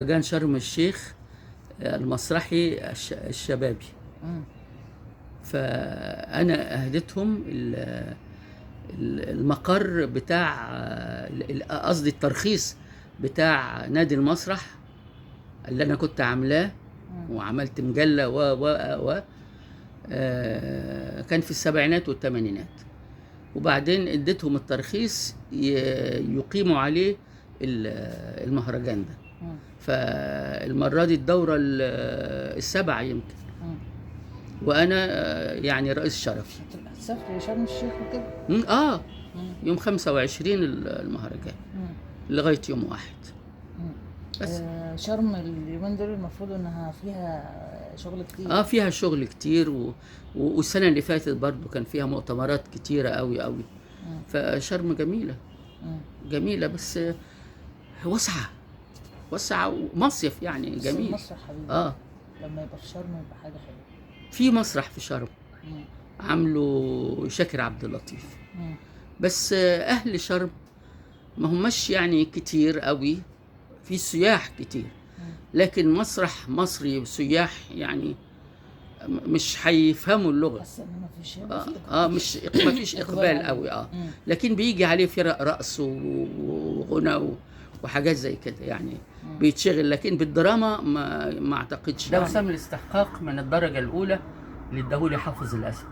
مهرجان شرم الشيخ المسرحي الشبابي. فأنا أهديتهم المقر بتاع، قصدي الترخيص بتاع نادي المسرح اللي أنا كنت عاملاه، وعملت مجلة و كان في السبعينات والثمانينات. وبعدين اديتهم الترخيص يقيموا عليه المهرجان ده. فالمرة دي الدورة السابعة يمكن، وأنا يعني رئيس شرفي. هتسافر شرم الشيخ وكده؟ يوم 25 المهرجان لغاية يوم 1. بس شرم اليومين دول المفروض انها فيها شغل كتير. فيها شغل كتير، والسنة اللي فاتت برضو كان فيها مؤتمرات كتيرة قوي قوي. فشرم جميلة جميلة، بس واسعة ومصيف يعني جميل. مسرح حبيبي لما يبقى في شرم يبقى حاجة حلوة. في مسرح في شرم عامله شاكر عبد اللطيف. بس أهل شرم ما هماش يعني كتير قوي، في سياح كتير، لكن مسرح مصري وسياح يعني مش هيفهموا اللغة. مش ما فيش إقبال قوي. لكن بيجي عليه فرق رقص وغنى وحاجات زي كده يعني بيتشغل، لكن بالدراما ما اعتقدش. ده وسام الاستحقاق من الدرجة الأولى اللي اداهولي حافظ الأسد.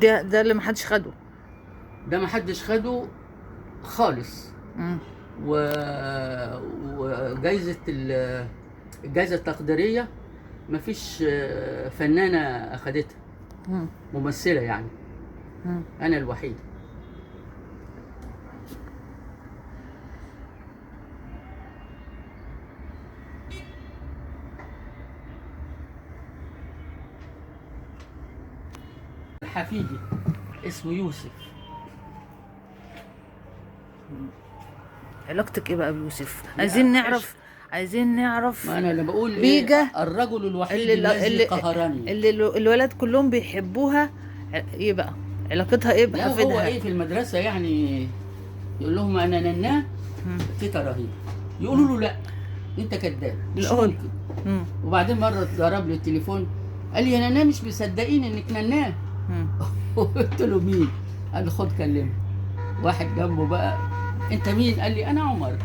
ده اللي محدش خده. ده محدش خده خالص. وجايزة الجائزة التقديرية مفيش فنانة أخدتها، ممثلة يعني. أنا الوحيد. حفيدي اسمه يوسف. علاقتك ايه بقى بيوسف؟ عايزين نعرف. ما انا اللي بقول بيجا الرجل الوحيد الذي قهرني، اللي الولاد كلهم بيحبوها. ايه بقى علاقتها ايه بحفيدها؟ هو ايه في المدرسه يعني يقول لهم انا نناه تيتا رهيبه، يقولوا له لا انت كذاب مش ممكن. وبعدين مره ضرب لي التليفون قال لي يا نناه مش مصدقين انك نناه. قلت له مين؟ قال لي خد كلمه. واحد جنبه بقى انت مين؟ قال لي انا عمر.